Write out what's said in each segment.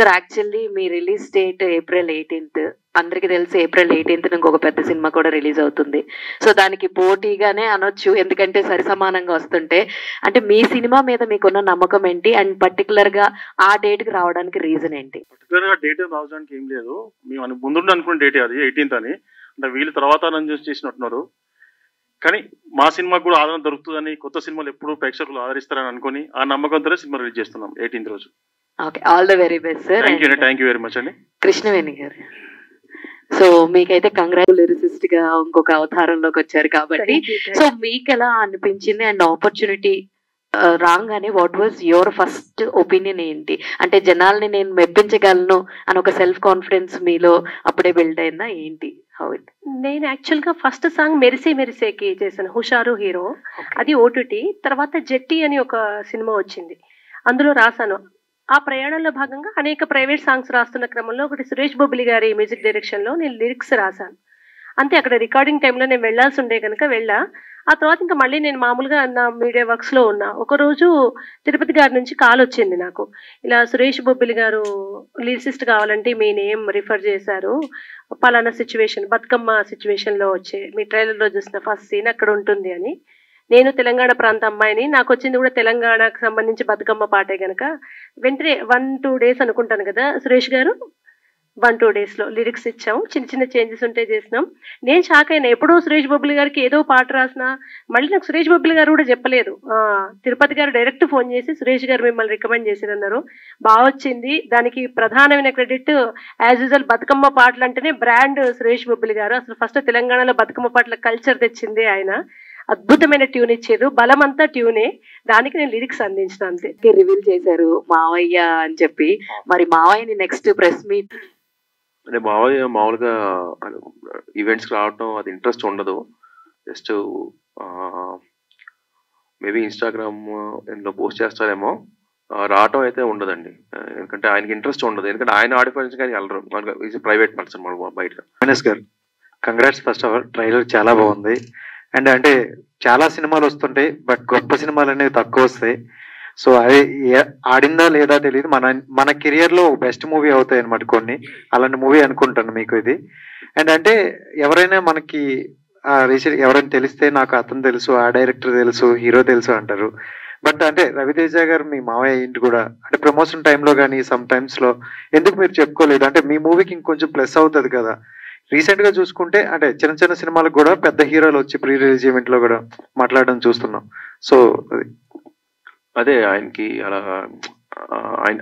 Sir actually మీ release date April 18th. అందరికి తెలిసి April 18th ఇంకొక పెద్ద సినిమా కూడా రిలీజ్ అవుతుంది. సో దానికి పోటీగానే అనొచ్చు, ఎందుకంటే సరి సమానంగా వస్తుంటే. అంటే మీ సినిమా మీద మీకున్న నమ్మకం ఏంటి, అండ్ పర్టికులర్ గా ఆ డేట్ కి రావడానికి రీజన్ ఏంటి? పర్టికులర్ గా డేట్ రావడానికి ఏం లేదు, మేము ముందు అనుకున్న డేట్ అది 18th అని. అంటే వీళ్ళు తర్వాత చేసినట్టున్నారు. కానీ మా సినిమాకు కూడా ఆదరణ దొరుకుతుందని, కొత్త సినిమాలు ఎప్పుడు ప్రేక్షకులు ఆదరిస్తారని అనుకుని ఆ నమ్మకంతోనే సినిమా రిలీజ్ చేస్తున్నాం 18th రోజు. Okay, all the very best sir. Thank you very much అండి. కృష్ణవేణి గారు, సో మీకైతే కంగ్రాచులేషన్స్ గా ఇంకొక అవతారంలోకి వచ్చారు కాబట్టి, సో మీకు ఎలా అనిపించింది అండ్ ఆపర్చునిటీ రాగానే what was your first opinion ఏంటి? అంటే జనాల్ని నేను మెప్పించగలను అని ఒక సెల్ఫ్ కాన్ఫిడెన్స్ మీలో అప్పుడే బిల్డ్ అయిందా ఏంటి? How it? నేను యాక్చువల్ గా ఫస్ట్ సాంగ్ మెరిసే మెరిసేకి చేశాను, హుషారు హీరో. అది ఓటీటీ. తర్వాత జట్టి అని ఒక సినిమా వచ్చింది, అందులో రాశాను. ఆ ప్రయాణంలో భాగంగా అనేక ప్రైవేట్ సాంగ్స్ రాస్తున్న క్రమంలో ఒకటి సురేష్ బొబ్బిలి గారి మ్యూజిక్ డైరెక్షన్ లో నేను లిరిక్స్ రాశాను. అంతే, అక్కడ రికార్డింగ్ టైంలో నేను వెళ్లాల్సి ఉండే కనుక వెళ్ళా. ఆ తర్వాత ఇంకా మళ్ళీ నేను మామూలుగా నా మీడియా వర్క్స్ లో ఉన్నా. ఒకరోజు తిరుపతి గారి నుంచి కాల్ వచ్చింది నాకు, ఇలా సురేష్ బొబ్బిలి గారు లిరిసిస్ట్ కావాలంటే మీ నేమ్ రిఫర్ చేశారు, పలానా సిచ్యువేషన్, బతుకమ్మ సిచ్యువేషన్ లో వచ్చే మీ ట్రైలర్ లో చూసిన ఫస్ట్ సీన్ అక్కడ ఉంటుంది అని. నేను తెలంగాణ ప్రాంత అమ్మాయిని, నాకు వచ్చింది కూడా తెలంగాణకు సంబంధించి బతుకమ్మ పాటే గనక వెంటనే 1-2 days అనుకుంటాను కదా సురేష్ గారు, 1-2 days లో లిరిక్స్ ఇచ్చాం. చిన్న చిన్న చేంజెస్ ఉంటే చేసినాం. నేను షాక్ అయినా, ఎప్పుడో సురేష్ బొబ్బిలి గారికి ఏదో పాట రాసిన, మళ్ళీ నాకు సురేష్ బొబ్బిలి గారు కూడా చెప్పలేదు. తిరుపతి గారు డైరెక్ట్ ఫోన్ చేసి సురేష్ గారు మిమ్మల్ని రికమెండ్ చేసిరన్నారు, బాగా వచ్చింది. దానికి ప్రధానమైన క్రెడిట్ యాజ్ యూజువల్ బతుకమ్మ పాటలు అంటేనే బ్రాండ్ సురేష్ బొబ్బిలి గారు. అసలు ఫస్ట్ తెలంగాణలో బతుకమ్మ పాటల కల్చర్ తెచ్చింది ఆయన. అద్భుతమైన ట్యూన్ ఇచ్చారు, బలం అంతా ట్యూనే, దానికి నేను లిరిక్స్ అందించిన అంతే. రివీల్ చేశారు మావయ్య అని చెప్పి, మరి మావయ్యని నెక్స్ట్ ప్రెస్ మీట్ అంటే మావయ్య మామూలుగా ఈవెంట్స్కి రావటం అది ఇంట్రెస్ట్ ఉండదు. జస్ట్ మేబీ ఇన్స్టాగ్రామ్ ఇందులో పోస్ట్ చేస్తారేమో, రావటం అయితే ఉండదండి. ఎందుకంటే ఆయనకి ఇంట్రెస్ట్ ఉండదు, ఎందుకంటే ఆయన ఆడిపోయించి కానీ వెళ్ళరు. ఈజ్ ప్రైవేట్ పర్సన్ మన బయట. మనస్ గారు, congrats first of all, trailer చాలా బాగుంది. అండ్ అంటే చాలా సినిమాలు వస్తుంటాయి, బట్ గొప్ప సినిమాలు అనేవి తక్కువ వస్తాయి. సో అది ఆడిందా లేదా తెలియదు, మన కెరియర్ లో బెస్ట్ మూవీ అవుతాయి అనమాట కొన్ని. అలాంటి మూవీ అనుకుంటాను మీకు ఇది. అండ్ అంటే ఎవరైనా మనకి రీసెంట్ ఎవరైనా తెలిస్తే నాకు అతను తెలుసు, ఆ డైరెక్టర్ తెలుసు, హీరో తెలుసు అంటారు. బట్ అంటే రవితేజ గారు మీ మావయ్య ఏంటి కూడా అంటే ప్రమోషన్ టైంలో కానీ సమ్ టైమ్స్ లో ఎందుకు మీరు చెప్పుకోలేదు? అంటే మీ మూవీకి ఇంకొంచెం ప్లస్ అవుతుంది కదా. రీసెంట్ గా చూసుకుంటే అంటే చిన్న చిన్న సినిమాలకు కూడా పెద్ద హీరోలు వచ్చి ప్రీ రిలీజ్ ఈవెంట్ లో కూడా మాట్లాడడం చూస్తున్నాం. సో అదే ఆయనకి అలా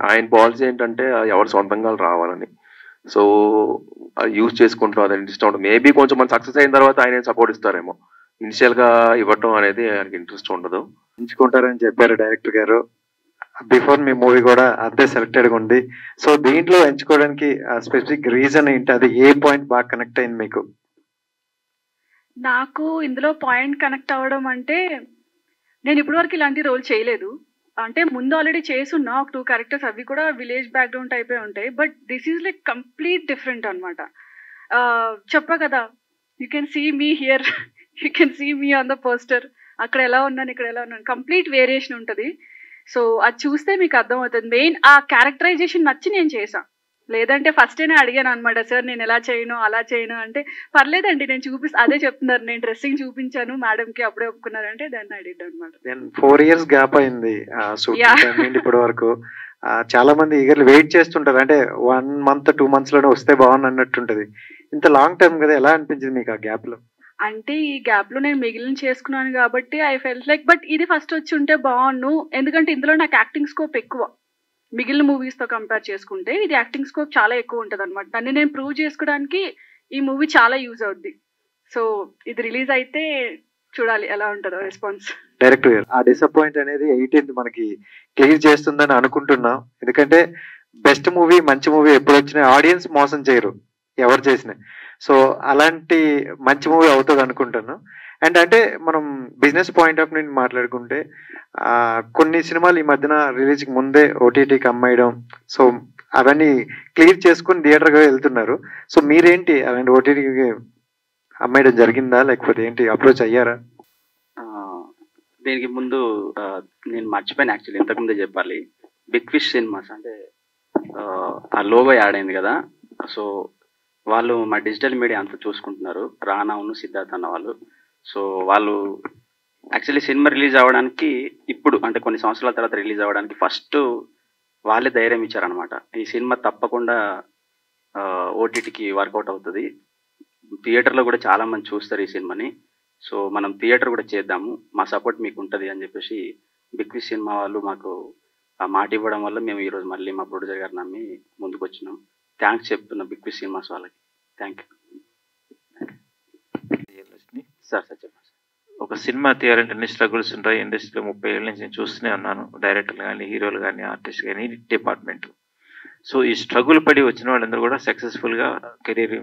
ఆయన పాలసీ ఏంటంటే ఎవరు సొంతంగా రావాలని. సో అది యూజ్ చేసుకుంటాం, అది ఇంట్రెస్ట్ ఉంటుంది. మేబీ కొంచెం మన సక్సెస్ అయిన తర్వాత ఆయన సపోర్ట్ ఇస్తారేమో, ఇనిషియల్ గా ఇవ్వటం అనేది ఆయనకి ఇంట్రెస్ట్ ఉండదు. ఎంచుకుంటారని చెప్పారు డైరెక్టర్ గారు. బిఫోర్ మీ మూవీ కూడా అంతే సెలెక్టెడ్ గా ఉంది. సో దీంట్లో ఎంచుకోవడానికి స్పెసిఫిక్ రీజన్ ఏంటి? అది ఏ పాయింట్ బాగా కనెక్ట్ అయింది మీకు? నాకు ఇందులో పాయింట్ కనెక్ట్ అవ్వడం అంటే, నేను ఇప్పటివరకు ఇలాంటి రోల్ చేయలేదు. అంటే ముందు ఆల్రెడీ చేసున్నా ఒక 2 characters, అవి కూడా విలేజ్ బ్యాక్గ్రౌండ్ టైపే ఉంటాయి. But this is like complete different అనమాట. చెప్పా కదా, you can see me here, you can see me on the poster. అక్కడ ఎలా ఉన్నాను, ఇక్కడ ఎలా ఉన్నాను, కంప్లీట్ వేరియేషన్ ఉంటుంది. సో అది చూస్తే మీకు అర్థమవుతుంది. మెయిన్ ఆ క్యారెక్టరైజేషన్ నచ్చి నేను చేశాను. లేదంటే ఫస్టేనే అడిగాను అనమాట, సార్ నేను ఎలా చేయను అలా చేయను అంటే, పర్లేదండి నేను అదే చెప్తున్నారు, నేను డ్రెస్సింగ్ చూపించాను మేడంకి, అప్పుడే ఒప్పుకున్నారంటే దాన్ని అడిగాను అనమాట. 4 years గ్యాప్ అయింది ఇప్పటి వరకు. చాలా మంది ఈగర్లీ వెయిట్ చేస్తుంటారు, అంటే 1 month 2 months లోనే వస్తే బాగుంది అన్నట్టుంటది. ఇంత లాంగ్ టైం కదా, ఎలా అనిపించింది మీకు ఆ గ్యాప్ లో? అంటే ఈ గ్యాప్ లో నేను మిగిలిన చేసుకున్నాను కాబట్టి ఐ ఫెల్ట్ లైక్, బట్ ఇది ఫస్ట్ వచ్చి ఉంటే బాగుండు. ఎందుకంటే ఇందులో నాకు యాక్టింగ్ స్కోప్ ఎక్కువ, మిగిలిన మూవీస్ తో కంపేర్ చేసుకుంటే ఇది యాక్టింగ్ స్కోప్ చాలా ఎక్కువ ఉంటుంది అనమాట. దాన్ని నేను ప్రూవ్ చేసుకోవడానికి ఈ మూవీ చాలా యూజ్ అవుద్ది. సో ఇది రిలీజ్ అయితే చూడాలి ఎలా ఉంటుందో రెస్పాన్స్. డైరెక్టర్ గారు, ఆ డిసప్పాయింట్ అనేది 18th మనకి క్లియర్ చేస్తుందని అనుకుంటున్నాం. ఎందుకంటే బెస్ట్ మూవీ, మంచి మూవీ ఎప్పుడు వచ్చినా ఆడియన్స్ మోసం చేయరు ఎవరు చేసినా. సో అలాంటి మంచి మూవీ అవుతుంది అనుకుంటాను. అండ్ అంటే మనం బిజినెస్ పాయింట్ ఆఫ్ నుండి మాట్లాడుకుంటే కొన్ని సినిమాలు ఈ మధ్యన రిలీజ్కి ముందే ఓటీటీకి అమ్మేయడం, సో అవన్నీ క్లియర్ చేసుకుని థియేటర్గా వెళ్తున్నారు. సో మీరేంటి అలాంటి ఓటీటీకి అమ్మేయడం జరిగిందా, లేకపోతే ఏంటి అప్రోచ్ అయ్యారా? దీనికి ముందు నేను మర్చిపోయాను యాక్చువల్లీ, ఇంతకుముందే చెప్పాలి. బిగ్ ఫిష్ సినిమాస్ అంటే ఆ లోగో యాడ్ అయింది కదా, సో వాళ్ళు మా డిజిటల్ మీడియా అంతా చూసుకుంటున్నారు, రానాను సిద్ధార్థ్ అన్న వాళ్ళు. సో వాళ్ళు యాక్చువల్లీ సినిమా రిలీజ్ అవ్వడానికి ఇప్పుడు అంటే కొన్ని సంవత్సరాల తర్వాత రిలీజ్ అవ్వడానికి ఫస్ట్ వాళ్ళే ధైర్యం ఇచ్చారనమాట. ఈ సినిమా తప్పకుండా ఓటీటీకి వర్కౌట్ అవుతుంది, థియేటర్లో కూడా చాలా మంది చూస్తారు ఈ సినిమాని, సో మనం థియేటర్ కూడా చేద్దాము, మా సపోర్ట్ మీకు ఉంటుంది అని చెప్పేసి బిగ్ విష్ సినిమా వాళ్ళు మాకు ఆ మాట ఇవ్వడం వల్ల మేము ఈరోజు మళ్ళీ మా ప్రొడ్యూసర్ గారు నమ్మి ముందుకు వచ్చినాం. థ్యాంక్స్ చెప్తున్నా బిగ్ విష్ సినిమాస్ వాళ్ళకి. Thank you sir. సార్ చెప్పండి. ఒక సినిమా తీయాలంటే ఎన్ని స్ట్రగుల్స్ ఉంటాయి. ఇండస్ట్రీలో 30 ఏళ్ళ నుంచి నేను చూస్తూనే ఉన్నాను, డైరెక్టర్లు కానీ, హీరోలు కానీ, ఆర్టిస్ట్ కానీ, డిపార్ట్మెంట్. సో ఈ స్ట్రగుల్ పడి వచ్చిన వాళ్ళందరూ కూడా సక్సెస్ఫుల్గా కెరీర్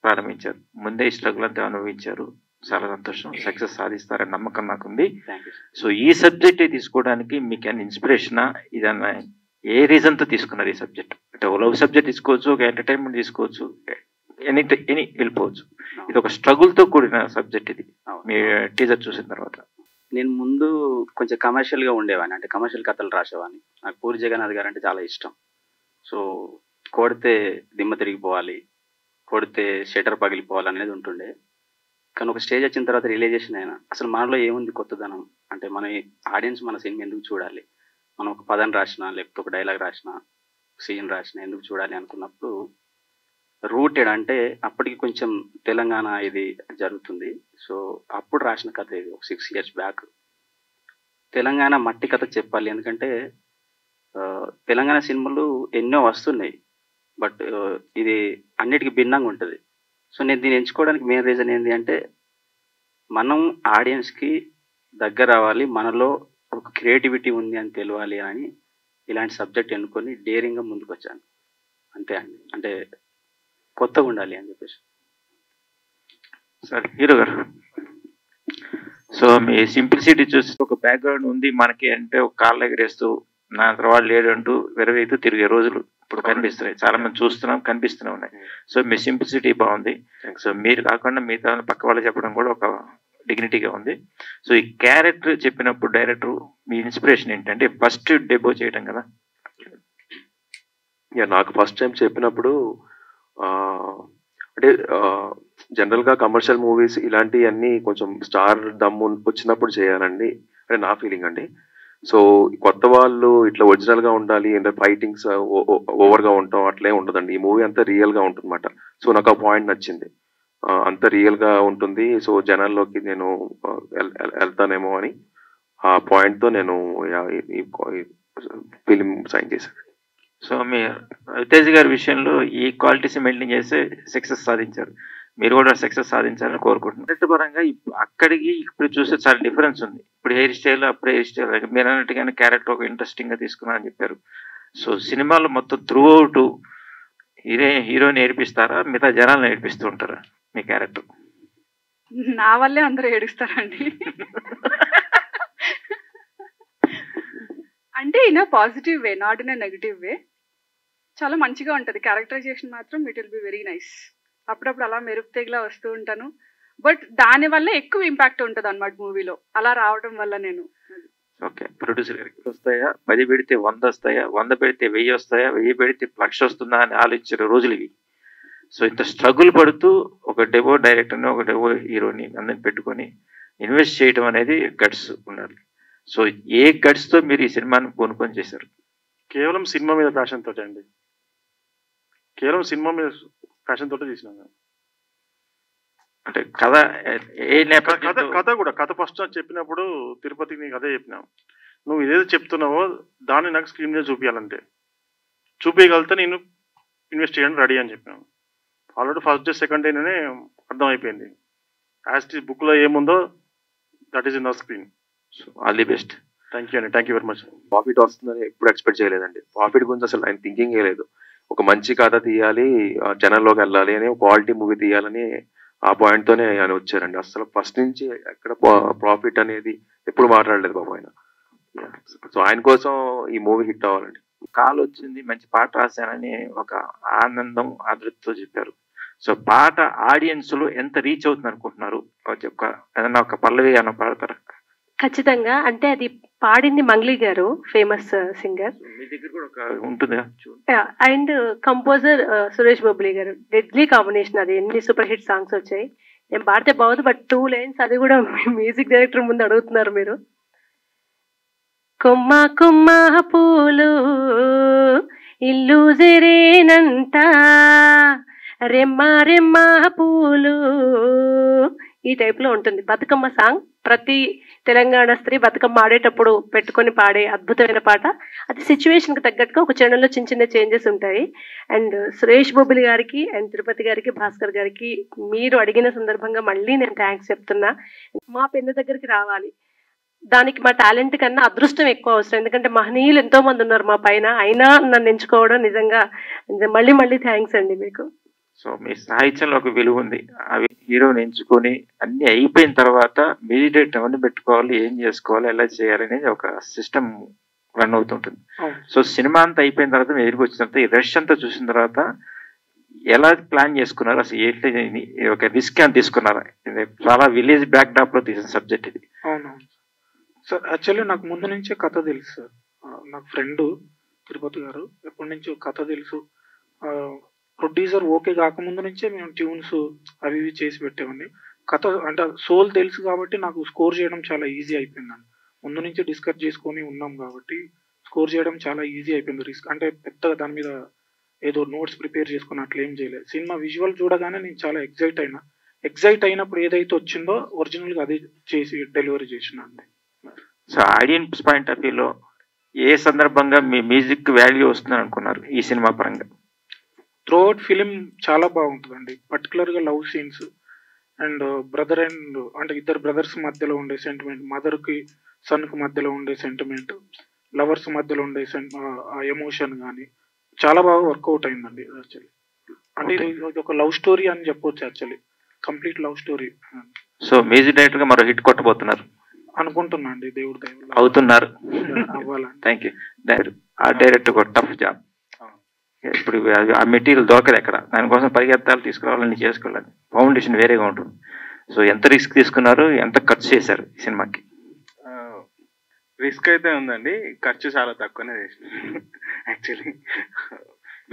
ప్రారంభించారు. ముందే ఈ స్ట్రగుల్ అంతా అనుభవించారు. చాలా సంతోషం, సక్సెస్ సాధిస్తారని నమ్మకం నాకుంది. సో ఈ సబ్జెక్ట్ తీసుకోవడానికి మీకు ఏమైనా ఇన్స్పిరేషనా, ఇదన్నా ఏ రీజన్తో తీసుకున్నారు ఈ సబ్జెక్ట్? అంటే ఒక లవ్ సబ్జెక్ట్ తీసుకోవచ్చు, ఒక ఎంటర్టైన్మెంట్ తీసుకోవచ్చు, ఎనీ వెళ్ళిపోవచ్చు. ఇది ఒక స్ట్రగుల్తో కూడిన సబ్జెక్ట్. ఇది మీ టీజర్ చూసిన తర్వాత నేను ముందు కొంచెం కమర్షియల్గా ఉండేవాడిని, అంటే కమర్షియల్ కథలు రాసేవాడిని. నాకు పూరి జగన్నాథ్ గారు అంటే చాలా ఇష్టం. సో కొడితే దిమ్మ తిరిగిపోవాలి, కొడితే షటర్ పగిలిపోవాలి అనేది ఉంటుండే. కానీ ఒక స్టేజ్ వచ్చిన తర్వాత రియలైజేషన్ అయినా అసలు మనలో ఏముంది కొత్తదనం, అంటే మన ఆడియన్స్ మన సినిమా ఎందుకు చూడాలి, మనం ఒక పదం రాసినా లేకపోతే ఒక డైలాగ్ రాసినా సీన్ రాసినా ఎందుకు చూడాలి అనుకున్నప్పుడు రూటెడ్ అంటే అప్పటికి కొంచెం తెలంగాణ ఇది జరుగుతుంది. సో అప్పుడు రాసిన కథ ఇది, ఒక 6 years బ్యాక్. తెలంగాణ మట్టి కథ చెప్పాలి, ఎందుకంటే తెలంగాణ సినిమాలు ఎన్నో వస్తున్నాయి, బట్ ఇది అన్నిటికీ భిన్నంగా ఉంటుంది. సో నేను దీన్ని ఎంచుకోవడానికి మెయిన్ రీజన్ ఏంటి అంటే మనం ఆడియన్స్కి దగ్గర అవ్వాలి, మనలో ఒక క్రియేటివిటీ ఉంది అని తెలియాలి అని ఇలాంటి సబ్జెక్ట్ ఎన్నుకొని డేరింగ్గా ముందుకు వచ్చాను. అంతే అండి, అంటే కొత్తగా ఉండాలి అని చెప్పేసి. సరే హీరో గారు, సో మీ సింప్లిసిటీ చూసి ఒక బ్యాక్గ్రౌండ్ ఉంది మనకి అంటే ఒక కాళ్ళు ఎగరేస్తూ నా తర్వాత లేడంటూ వెరవేతూ తిరిగే రోజులు ఇప్పుడు కనిపిస్తున్నాయి, చాలా మంది చూస్తున్నాం, కనిపిస్తూనే ఉన్నాయి. సో మీ సింప్లిసిటీ బాగుంది. సో మీరు కాకుండా మిగతా పక్క వాళ్ళు చెప్పడం కూడా ఒక డిగ్నిటీగా ఉంది. సో ఈ క్యారెక్టర్ చెప్పినప్పుడు డైరెక్టర్ మీ ఇన్స్పిరేషన్ ఏంటంటే ఫస్ట్ డెబో చేయడం కదా? నాకు ఫస్ట్ టైం చెప్పినప్పుడు అంటే జనరల్గా కమర్షియల్ మూవీస్ ఇలాంటివన్నీ కొంచెం స్టార్ దమ్ము వచ్చినప్పుడు చేయాలండి అంటే నా ఫీలింగ్ అండి. సో కొత్త వాళ్ళు ఇట్లా ఒరిజినల్గా ఉండాలి అంటే ఫైటింగ్స్ ఓవర్గా ఉంటాం అట్లే ఉండదండి. ఈ మూవీ అంతా రియల్గా ఉంటుంది అన్నమాట. సో నాకు ఆ పాయింట్ నచ్చింది, అంత రియల్గా ఉంటుంది. సో జనాల్లోకి నేను వెళ్తానేమో అని ఆ పాయింట్తో నేను ఫిలిం సైన్ చేశాను. సో మీ రవితేజ్ గారి విషయంలో ఈ క్వాలిటీస్ మెయింటైన్ చేస్తే సక్సెస్ సాధించారు, మీరు కూడా సక్సెస్ సాధించాలని కోరుకుంటున్నాను. డైరెక్ట్ పరంగా అక్కడికి ఇప్పుడు చూస్తే చాలా డిఫరెన్స్ ఉంది. ఇప్పుడు హెయిర్ స్టైల్ అప్పుడే హెయిర్ స్టైల్ మీరు అన్నట్టుగానే క్యారెక్టర్ ఒక ఇంట్రెస్టింగ్గా తీసుకున్నారని చెప్పారు. సో సినిమాలో మొత్తం త్రూ అవుట్ హీరోని నేర్పిస్తారా, మిగతా జనాలను నేర్పిస్తూ ఉంటారా మీ క్యారెక్టర్? నా వల్లే అందరూ ఏడుస్తారండి. అంటే in a positive way, not in a negative వే. చాలా మంచిగా ఉంటుంది క్యారెక్టరైజేషన్ మాత్రం. It will be very nice. అప్పుడప్పుడు అలా మెరుపు తెగిలా వస్తూ ఉంటాను, బట్ దాని వల్ల ఎక్కువ ఇంపాక్ట్ ఉంటుంది అన్నమాట మూవీలో, అలా రావడం వల్ల నేను. ఓకే, ప్రొడ్యూసర్ గారికి వస్తాయా 10 పెడితే 100 వస్తాయా, 100 పెడితే 1000 వస్తాయా, 1000 పెడితే 1,00,000 వస్తుందా అని ఆలోచించే రోజులు ఇవి. సో ఇంత స్ట్రగుల్ పడుతూ ఒక డెవో డైరెక్టర్ని ఒక డెవో హీరోని అందరిని పెట్టుకొని ఇన్వెస్ట్ చేయడం అనేది గట్స్ ఉండాలి. సో ఏ గట్స్తో మీరు ఈ సినిమాని కొనుక్కొని చేశారు? కేవలం సినిమా మీద ప్యాషన్ తోటి అండి, కేవలం సినిమా మీద ప్యాషన్ తోటి తీసినాను. అంటే కథ ఏ కథ ఫస్ట్ చెప్పినప్పుడు తిరుపతికి నీకు అదే చెప్పినావు, నువ్వు ఏదైతే చెప్తున్నావో దాన్ని నాకు స్క్రీన్ మీద చూపించాలంటే చూపించగలిగితే నేను ఇన్వెస్ట్ చేయడానికి రెడీ అని చెప్పినాను. ఆల్రెడీ ఫస్ట్ డే సెకండ్ డేనే అర్థమైపోయింది. యాజ్ ది బుక్లో ఏముందో that is in the screen. So all the best. Thank you అండి, thank you very much. Profit వస్తుందని ఎప్పుడు ఎక్స్పెక్ట్ చేయలేదండి. ప్రాఫిట్ గురించి అసలు ఆయన థింకింగ్ లేదు. ఒక మంచి కథ తీయాలి, జనాల్లోకి వెళ్ళాలి అని, క్వాలిటీ మూవీ తీయాలని ఆ పాయింట్తోనే ఆయన వచ్చారండి. అసలు ఫస్ట్ నుంచి ఎక్కడ ప్రాఫిట్ అనేది ఎప్పుడు మాట్లాడలేదు బాబు ఆయన. సో ఆయన కోసం ఈ మూవీ హిట్ అవ్వాలండి. కాల్ వచ్చింది, మంచి పాట రాశానని ఒక ఆనందం ఆదృతితో చెప్పారు. సో పాట ఆడియన్స్ లో ఎంత రీచ్ అవుతుంది అనుకుంటున్నారు? ఏదన్నా ఒక పల్లవి అన్న పాడతారా? ఖచ్చితంగా. అంటే అది పాడింది మంగ్లీ గారు, ఫేమస్ సింగర్. మీ దగ్గర కూడా ఒక ఉంటుందా? అండ్ కంపోజర్ సురేష్ బొబ్లీ గారు. Deadly combination. అది ఎన్ని సూపర్ హిట్ సాంగ్స్ వచ్చాయి. నేను పాడితే బాగుంది, బట్ 2 లైన్స్ అది కూడా మ్యూజిక్ డైరెక్టర్ ముందు అడుగుతున్నారు మీరు. కొమ్మ కొమ్మ పూలు ఇల్లు జరేనంట, రెమ్మ రెమ్మ పూలు, ఈ టైప్ లో ఉంటుంది. బతుకమ్మ సాంగ్ ప్రతి తెలంగాణ స్త్రీ బతుకమ్మ ఆడేటప్పుడు పెట్టుకొని పాడే అద్భుతమైన పాట. అది సిచ్యువేషన్ కి తగ్గట్టుగా ఒక చరణంలో చిన్న చిన్న చేంజెస్ ఉంటాయి. అండ్ సురేష్ బొబ్బిలి గారికి అండ్ తిరుపతి గారికి, భాస్కర్ గారికి మీరు అడిగిన సందర్భంగా మళ్ళీ నేను థ్యాంక్స్ చెప్తున్నా. మా పెన్ను దగ్గరికి రావాలి. దానికి మా టాలెంట్ కన్నా అదృష్టం ఎక్కువ అవసరం. ఎందుకంటే మహనీయులు ఎంతో మంది ఉన్నారు మా పైన, అయినా నన్ను ఎంచుకోవడం నిజంగా మళ్ళీ మళ్ళీ థ్యాంక్స్ అండి మీకు. సో మీ సాహిత్యంలో ఒక విలువ ఉంది. అవి హీరోని ఎంచుకొని అన్ని అయిపోయిన తర్వాత మీడియేట్ ఎవరిని పెట్టుకోవాలి, ఏం చేసుకోవాలి, ఎలా చేయాలి అనేది ఒక సిస్టమ్ రన్ అవుతుంటుంది. సో సినిమా అంతా అయిపోయిన తర్వాత మీరు ఎదురుకు వచ్చిన తర్వాత ఈ రష్ అంతా చూసిన తర్వాత ఎలా ప్లాన్ చేసుకున్నారు, అసలు ఏంటి ఒక రిస్క్ అని తీసుకున్నారా? ఇది చాలా విలేజ్ బ్యాక్ డ్రాప్ లో తీసిన సబ్జెక్ట్ ఇది. అవునవును సార్. యాక్చువల్లీ నాకు ముందు నుంచే కథ తెలుసు సార్. నాకు ఫ్రెండ్ తిరుపతి గారు ఎప్పటి నుంచో కథ తెలుసు. ప్రొడ్యూసర్ ఓకే కాకముందు నుంచే మేము ట్యూన్స్ అవి ఇవి చేసి పెట్టేవాడిని. కథ అంటే సోల్ తెలుసు కాబట్టి నాకు స్కోర్ చేయడం చాలా ఈజీ అయిపోయిందండి. ముందు నుంచి డిస్కస్ చేసుకొని ఉన్నాం కాబట్టి స్కోర్ చేయడం చాలా ఈజీ అయిపోయింది. రిస్క్ అంటే పెద్దగా దాని మీద ఏదో నోట్స్ ప్రిపేర్ చేసుకుని అట్లా ఏం చేయలేదు. సినిమా విజువల్ చూడగానే నేను చాలా ఎగ్జైట్ అయినప్పుడు ఏదైతే వచ్చిందో ఒరిజినల్గా అదే చేసి డెలివరీ చేసిన అండి. సో ఆడియన్స్ పాయింట్ ఆఫ్ వ్యూలో ఏ సందర్భంగా మీ మ్యూజిక్ వాల్యూ వస్తుందని అనుకున్నారు ఈ సినిమా పరంగా? త్రూఅవుట్ ఫిలిం చాలా బాగుంటుందండి. పర్టికులర్గా love scenes and brother and అంటే ఇద్దరు బ్రదర్స్ మధ్యలో ఉండే సెంటిమెంట్, మదర్కి సన్కి మధ్యలో ఉండే సెంటిమెంట్, లవర్స్ మధ్యలో ఉండే ఆ ఎమోషన్ కానీ చాలా బాగా వర్కౌట్ అయిందండి యాక్చువల్లీ. అంటే ఇది ఒక లవ్ స్టోరీ అని చెప్పొచ్చు actually, complete love story. So music director గా మరో హిట్ కొట్టబోతున్నారు అనుకుంటున్నా అండి, దేవుడి దయ అవుతున్నారు. అవ్వాలండి. Thank you. ఆ డైరెక్టర్ ఒక టఫ్ జాబ్. ఇప్పుడు ఆ మెటీరియల్ దొరకదు ఎక్కడ, దానికోసం పరిగెత్తాలు తీసుకురావాలని చేసుకోవాలి. ఫౌండేషన్ వేరేగా ఉంటుంది. సో ఎంత రిస్క్ తీసుకున్నారు, ఎంత ఖర్చు చేశారు ఈ సినిమాకి? రిస్క్ అయితే ఉందండి, ఖర్చు చాలా తక్కువనే చేసిన యాక్చువల్లీ.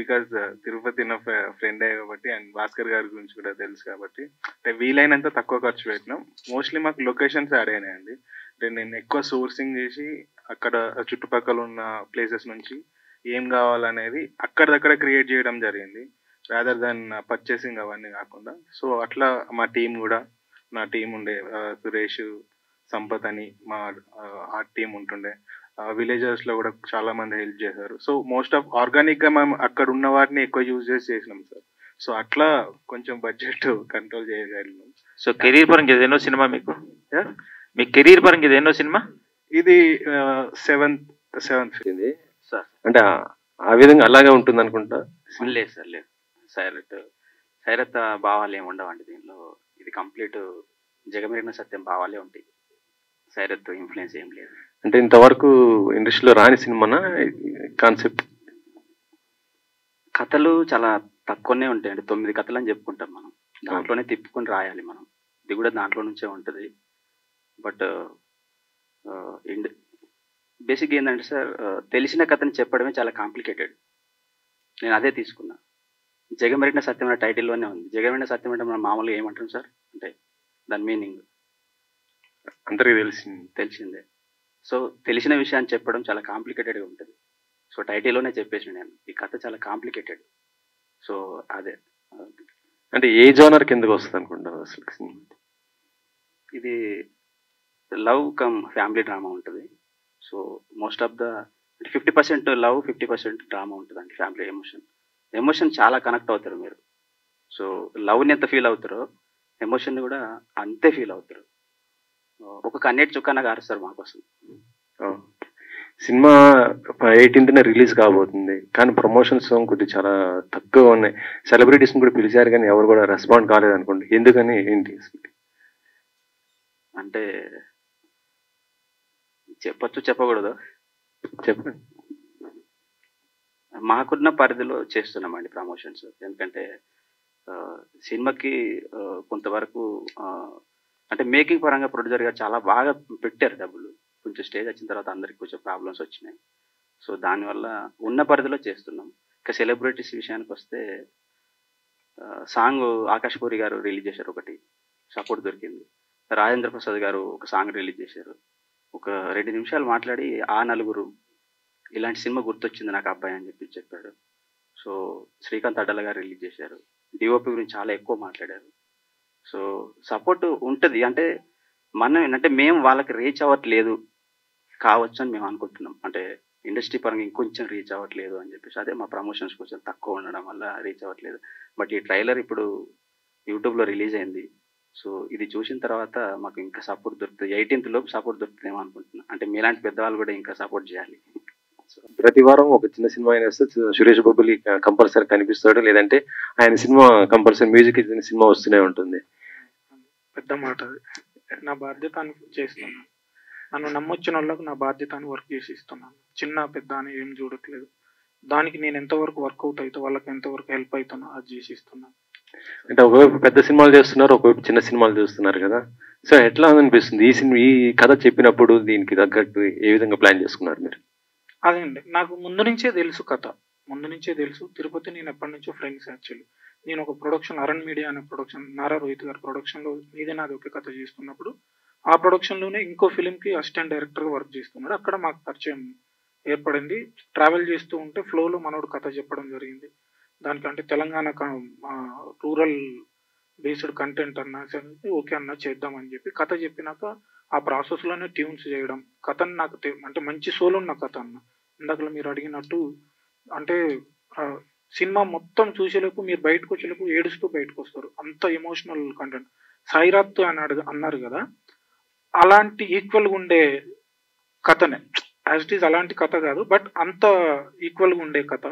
బికాజ్ తిరుపతి నా ఫ్రెండ్ అయ్యే కాబట్టి అండ్ భాస్కర్ గారి గురించి కూడా తెలుసు కాబట్టి అంటే వీలైనంత తక్కువ ఖర్చు పెట్టినాం. మోస్ట్లీ మాకు లొకేషన్స్ యాడ్ అయినాయండి. అంటే నేను ఎక్కువ సోర్సింగ్ చేసి అక్కడ చుట్టుపక్కల ఉన్న ప్లేసెస్ నుంచి ఏం కావాలనేది అక్కడిదక్కడ క్రియేట్ చేయడం జరిగింది, రాదర్ దాన్ పర్చేసింగ్ అవన్నీ కాకుండా. సో అట్లా మా టీం కూడా, నా టీం ఉండే సురేష్, సంపత్ అని మా ఆర్ట్ టీం ఉంటుండే, విలేజర్స్ లో కూడా చాలా మంది హెల్ప్ చేశారు. సో మోస్ట్ ఆఫ్ ఆర్గానిక్ గా మేము అక్కడ ఉన్న వాటిని ఎక్కువ యూజ్ చేసి చేసినాం సార్. సో అట్లా కొంచెం బడ్జెట్ కంట్రోల్ చేయగలిగినాం. సో కెరీర్ పరంగా ఇది ఎన్నో సినిమా మీకు? మీ కెరీర్ పరంగా ఇది ఎన్నో సినిమా? ఇది సెవెంత్ సార్. అంటే ఆ విధంగా అలాగే ఉంటుంది అనుకుంటా. లేదు సార్, లేదు. సైరత్ భావాలు ఏమి ఉండవండి దీనిలో. ఇది కంప్లీట్ జగమెరిగిన సత్యం భావాలే ఉంటాయి. సైరత్ ఇన్ఫ్లుయెన్స్ ఏం లేదు. అంటే ఇంతవరకు ఇండస్ట్రీలో రాని సినిమానా కాన్సెప్ట్? కథలు చాలా తక్కువనే ఉంటాయండి. 9 కథలు అని చెప్పుకుంటాం మనం. దాంట్లోనే తిప్పుకొని రాయాలి మనం. ఇది కూడా దాంట్లో నుంచే ఉంటుంది. బట్ బేసిక్ ఏంటంటే సార్, తెలిసిన కథని చెప్పడమే చాలా కాంప్లికేటెడ్. నేను అదే తీసుకున్నా. జగమెరిగిన సత్యం అనే టైటిల్లోనే ఉంది. జగమెరిగిన సత్యం అంటే మనం మామూలుగా ఏమంటాం సార్ అంటే దాని మీనింగ్ అందరికీ తెలిసిందే. సో తెలిసిన విషయాన్ని చెప్పడం చాలా కాంప్లికేటెడ్గా ఉంటుంది. సో టైటిల్లోనే చెప్పేసి నేను ఈ కథ చాలా కాంప్లికేటెడ్. సో అదే అంటే ఏ జోనర్ కిందకు వస్తుంది అనుకుంటారు అసలు? ఇది లవ్ కమ్ ఫ్యామిలీ డ్రామా ఉంటుంది. So most of the 50% love, 50% drama ఉంటుంది అండి. ఫ్యామిలీ ఎమోషన్ చాలా కనెక్ట్ అవుతారు మీరు. సో లవ్ని ఎంత ఫీల్ అవుతారో ఎమోషన్ని కూడా అంతే ఫీల్ అవుతారు. ఒక కన్నెట్ చుక్కన కారుస్తారు మాకోసం. సినిమా 18th రిలీజ్ కాబోతుంది, కానీ ప్రమోషన్స్ కొద్దిగా చాలా తక్కువ ఉన్నాయి. సెలబ్రిటీస్ కూడా పిలిచారు కానీ ఎవరు కూడా రెస్పాండ్ కాలేదు అనుకోండి. ఎందుకని, ఏంటి అంటే చెప్పచ్చు చెప్పకూడదు? చెప్పండి. మాకున్న పరిధిలో చేస్తున్నామండి ప్రమోషన్స్. ఎందుకంటే సినిమాకి కొంతవరకు అంటే మేకింగ్ పరంగా ప్రొడ్యూసర్ గారు చాలా బాగా పెట్టారు డబ్బులు. కొంచెం స్టేజ్ వచ్చిన తర్వాత అందరికి కొంచెం ప్రాబ్లమ్స్ వచ్చినాయి. సో దానివల్ల ఉన్న పరిధిలో చేస్తున్నాం. ఇక సెలబ్రిటీస్ విషయానికి వస్తే సాంగ్ ఆకాష్ పూరి గారు రిలీజ్ చేశారు, ఒకటి సపోర్ట్ దొరికింది. రాజేంద్ర ప్రసాద్ గారు ఒక సాంగ్ రిలీజ్ చేశారు. ఒక 2 నిమిషాలు మాట్లాడి ఆ నలుగురు ఇలాంటి సినిమా గుర్తొచ్చింది నాకు అబ్బాయి అని చెప్పాడు. సో శ్రీకాంత్ అడ్డల గారు రిలీజ్ చేశారు. డిఓపి గురించి చాలా ఎక్కువ మాట్లాడారు. సో సపోర్ట్ ఉంటుంది. అంటే మనం ఏంటంటే మేము వాళ్ళకి రీచ్ అవ్వట్లేదు కావచ్చు అని మేము అనుకుంటున్నాం. అంటే ఇండస్ట్రీ పరంగా ఇంకొంచెం రీచ్ అవ్వట్లేదు అని చెప్పేసి, అదే మా ప్రమోషన్స్ కొంచెం తక్కువ ఉండడం వల్ల రీచ్ అవ్వట్లేదు. బట్ ఈ ట్రైలర్ ఇప్పుడు యూట్యూబ్లో రిలీజ్ అయింది. సో ఇది చూసిన తర్వాత మాకు ఇంకా సపోర్ట్ దొరుకుతుంది. 18th లోపు సపోర్ట్ దొరుకుతుందేమో అనుకుంటున్నాను. అంటే మీలాంటి పెద్దవాళ్ళు కూడా ఇంకా సపోర్ట్ చేయాలి. ప్రతి వారం ఒక చిన్న సినిమా అయినా వస్తే సురేష్ బాబులి కంపల్సరీ కనిపిస్తాడు, లేదంటే ఆయన సినిమా కంపల్సరీ మ్యూజిక్ ఇచ్చిన సినిమా వస్తూనే ఉంటుంది. పెద్ద మాట అది. నా బాధ్యత అని చేస్తున్నాను. నన్ను నమ్మొచ్చిన వాళ్ళకు నా బాధ్యత అని వర్క్ చేసి ఇస్తున్నాను. చిన్న పెద్ద అని ఏం చూడట్లేదు. దానికి నేను ఎంతవరకు వర్కౌట్ అవుతా, వాళ్ళకి ఎంతవరకు హెల్ప్ అవుతానో అది చేసి ఇస్తున్నాను. అంటే ఒకవైపు పెద్ద సినిమాలు చేస్తున్నారు, ఒకవైపు చిన్న సినిమాలు చూస్తున్నారు కదా. సో ఎట్లా అనిపిస్తుంది ఈ కథ చెప్పినప్పుడు? దీనికి తగ్గట్టు ఏ విధంగా ప్లాన్ చేసుకున్నారు మీరు? అదే అండి, నాకు ముందు నుంచే తెలుసు కథ, ముందు నుంచే తెలుసు. తిరుపతి నేను ఎప్పటి నుంచో ఫ్రెండ్స్. యాక్చువల్లీ నేను ఒక ప్రొడక్షన్, అరణ్ మీడియా అనే ప్రొడక్షన్, నారా రోహిత్ గారి ప్రొడక్షన్లో నీదే నాది ఒకే కథ చేస్తున్నప్పుడు, ఆ ప్రొడక్షన్లోనే ఇంకో ఫిలింకి అసిస్టెంట్ డైరెక్టర్గా వర్క్ చేస్తున్నాడు. అక్కడ మాకు పరిచయం ఏర్పడింది. ట్రావెల్ చేస్తూ ఉంటే ఫ్లోలో మనోడు కథ చెప్పడం జరిగింది. దానికంటే తెలంగాణ రూరల్ బేస్డ్ కంటెంట్ అన్నా సరే ఓకే అన్నా చేద్దామని చెప్పి కథ చెప్పినాక ఆ ప్రాసెస్లోనే ట్యూన్స్ చేయడం, కథను నాకు అంటే మంచి సోల్ ఉన్న కథ అన్న. ఇందాక మీరు అడిగినట్టు అంటే సినిమా మొత్తం చూసేలోపు మీరు బయటకు వచ్చేలోపు ఏడుస్తూ బయటకు వస్తారు. అంత ఎమోషనల్ కంటెంట్. సాయిరాత్ అన్నారు కదా, అలాంటి ఈక్వల్గా ఉండే కథనే. యాజ్ ఇట్ ఈజ్ అలాంటి కథ కాదు, బట్ అంత ఈక్వల్గా ఉండే కథ.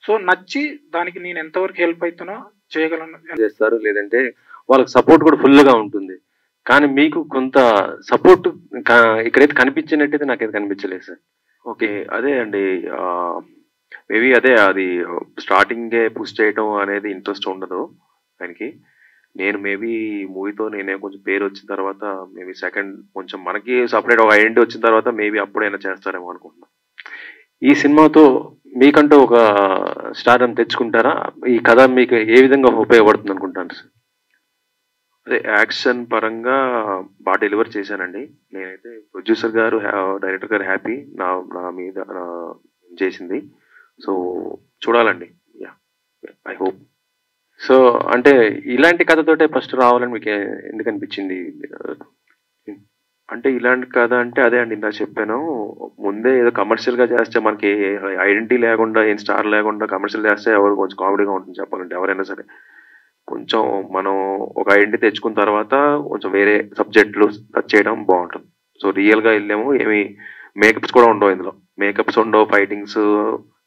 సో నచ్చి దానికి నేను ఎంతవరకు హెల్ప్ అవుతానో చేయగలను చేస్తారు, లేదంటే వాళ్ళకి సపోర్ట్ కూడా ఫుల్గా ఉంటుంది. కానీ మీకు కొంత సపోర్ట్ ఇక్కడైతే కనిపించినట్టయితే నాకైతే కనిపించలేదు సార్. ఓకే, అదే అండి, మేబీ అదే అది స్టార్టింగే పుష్ చేయటం అనేది ఇంట్రెస్ట్ ఉండదు ఆయనకి. నేను మేబీ మూవీతో నేనే కొంచెం పేరు వచ్చిన తర్వాత మేబీ సెకండ్ కొంచెం మనకి సపరేట్ ఒక ఐడెంటిటీ వచ్చిన తర్వాత మేబీ అప్పుడైనా చేస్తారేమో అనుకుంటున్నాను. ఈ సినిమాతో మీకంటూ ఒక స్టార్డమ్ తెచ్చుకుంటారా? ఈ కథ మీకు ఏ విధంగా ఉపయోగపడుతుంది అనుకుంటాను సార్? అదే యాక్షన్ పరంగా బాగా డెలివర్ చేశానండి. నేనైతే ప్రొడ్యూసర్ గారు, డైరెక్టర్ గారు హ్యాపీ నా మీద చేసింది. సో చూడాలండి. Yeah, I hope. సో అంటే ఇలాంటి కథతోటే ఫస్ట్ రావాలని మీకు ఎందుకు అనిపించింది? అంటే ఇలాంటి కథ అంటే అదే అండి, ఇందా చెప్పాను ముందే, ఏదో కమర్షియల్గా చేస్తే మనకి ఐడెంటిటీ లేకుండా, ఏం స్టార్ లేకుండా కమర్షియల్ చేస్తే ఎవరు కొంచెం కామెడీగా ఉంటుంది చెప్పాలంటే. ఎవరైనా సరే కొంచెం మనం ఒక ఐడెంటిటీ తెచ్చుకున్న తర్వాత కొంచెం వేరే సబ్జెక్టులు టచ్ చేయడం బాగుంటుంది. సో రియల్గా వెళ్ళాము, ఏమి మేకప్స్ కూడా ఉండవు ఇందులో. మేకప్స్ ఉండవు, ఫైటింగ్స్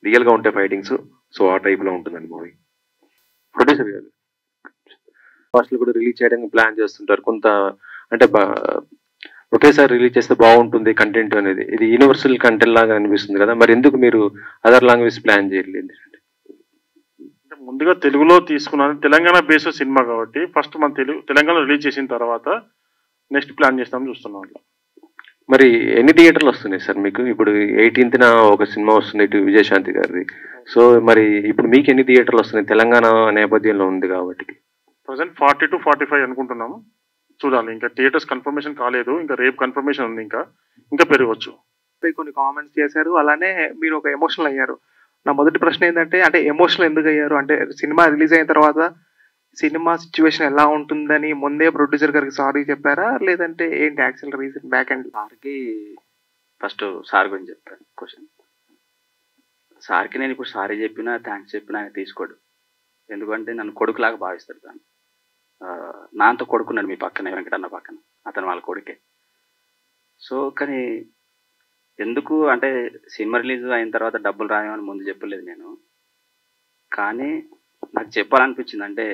రియల్గా ఉంటాయి ఫైటింగ్స్. సో ఆ టైప్లో ఉంటుందండి మూవీ. ప్రొడ్యూసర్ గారు ఫస్ట్లో కూడా రిలీజ్ చేయడానికి ప్లాన్ చేస్తుంటారు కొంత, అంటే ఒకేసారి రిలీజ్ చేస్తే బాగుంటుంది కంటెంట్ అనేది. ఇది యూనివర్సల్ కంటెంట్ లాగా అనిపిస్తుంది కదా, మరి ఎందుకు మీరు అదర్ లాంగ్వేజ్ ప్లాన్ చేయలేదు? ముందుగా తెలుగులో తీసుకున్నాను. తెలంగాణ బేస్డ్ సినిమా కాబట్టి ఫస్ట్ మన తెలంగాణ రిలీజ్ చేసిన తర్వాత నెక్స్ట్ ప్లాన్ చేస్తామని చూస్తున్నాం. అట్లా మరి ఎన్ని థియేటర్లు వస్తున్నాయి సార్ మీకు? ఇప్పుడు 18th ఒక సినిమా వస్తుంది ఇటు విజయశాంతి గారిది. సో మరి ఇప్పుడు మీకు ఎన్ని థియేటర్లు వస్తున్నాయి తెలంగాణ నేపథ్యంలో ఉంది కాబట్టి? ప్రజెంట్ 40 to 45 అనుకుంటున్నాము. చూడాలి, ఇంకా థియేటర్స్ కన్ఫర్మేషన్ కాలేదు. ఇంకా రేపు కన్ఫర్మేషన్ ఉంది, ఇంకా పెరగవచ్చు. కొన్ని కామెంట్స్ చేశారు, అలానే మీరు ఒక ఎమోషనల్ అయ్యారు. నా మొదటి ప్రశ్న ఏంటంటే, అంటే ఎమోషనల్ ఎందుకు అయ్యారు? అంటే సినిమా రిలీజ్ అయిన తర్వాత సినిమా సిచ్యువేషన్ ఎలా ఉంటుందని ముందే ప్రొడ్యూసర్ గారికి సారీ చెప్పారా, లేదంటే ఏంటి యాక్చువల్ రీజన్ బ్యాక్ అండ్? సార్కి ఫస్ట్ సార్ గురించి చెప్తాను క్వశ్చన్. సార్కి నేను ఇప్పుడు సారీ చెప్పినా థ్యాంక్స్ చెప్పినా ఆయన తీసుకోడు. ఎందుకంటే నన్ను కొడుకులాగా భావిస్తాడు. తను నాతో కొడుకున్నాడు మీ పక్కన, వెంకటన్న పక్కన, అతను వాళ్ళ కొడుకే. సో కానీ ఎందుకు అంటే సినిమా రిలీజ్ అయిన తర్వాత డబ్బులు రాయమని ముందు చెప్పలేదు నేను. కానీ నాకు చెప్పాలనిపించింది, అంటే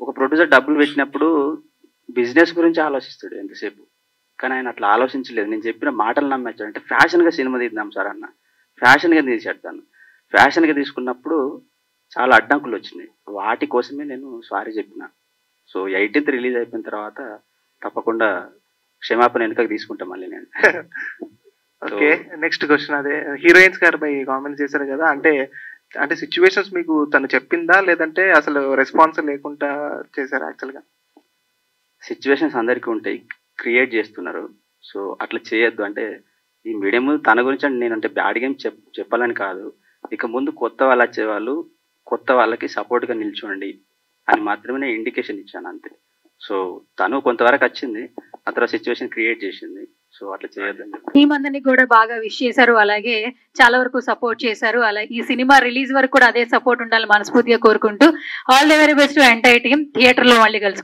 ఒక ప్రొడ్యూసర్ డబ్బులు పెట్టినప్పుడు బిజినెస్ గురించి ఆలోచిస్తాడు ఎంతసేపు, కానీ ఆయన అట్లా ఆలోచించలేదు. నేను చెప్పిన మాటలు నమ్మేచ్చాడు. అంటే ఫ్యాషన్గా సినిమా తీద్దాం సార్ అన్న, ఫ్యాషన్గా తీసేస్తాను. ఫ్యాషన్గా తీసుకున్నప్పుడు చాలా అడ్డంకులు వచ్చినాయి. వాటి కోసమే నేను సారీ చెప్పిన. సో 18th రిలీజ్ అయిపోయిన తర్వాత తప్పకుండా క్షమాపణ వెనుకకు తీసుకుంటాం మళ్ళీ నేను. ఓకే, నెక్స్ట్ క్వశ్చన్ అదే హీరోయిన్స్ గారిపై కామెంట్ చేశారు కదా, అంటే అంటే సిచ్యువేషన్స్ మీకు తను చెప్పిందా లేదంటే అసలు రెస్పాన్స్ లేకుండా చేశారా? యాక్చువల్గా సిచ్యువేషన్స్ అందరికీ ఉంటాయి, క్రియేట్ చేస్తున్నారు. సో అట్లా చేయొద్దు. అంటే ఈ మీడియం తన గురించి అంటే నేను అంటే బ్యాడ్ గేమ్ చెప్పాలని కాదు, ఇక ముందు కొత్త వాళ్ళు వచ్చేవాళ్ళు కొత్త వాళ్ళకి సపోర్ట్గా నిల్చోండి అని మాత్రమే నేను ఇండికేషన్ ఇచ్చాను అంతే. సో తను కొంతవరకు వచ్చింది, ఆ తర్వాత సిచ్యువేషన్ క్రియేట్ చేసింది. సో అట్లా చేయొద్దని టీం అందరినీ కూడా బాగా విష్ చేశారు, అలాగే చాలా వరకు సపోర్ట్ చేశారు. అలాగే ఈ సినిమా రిలీజ్ వరకు కూడా అదే సపోర్ట్ ఉండాలి మనస్ఫూర్తిగా కోరుకుంటూ all the very best entire team. Theatre లో మళ్ళీ కలుసుకుంటాం.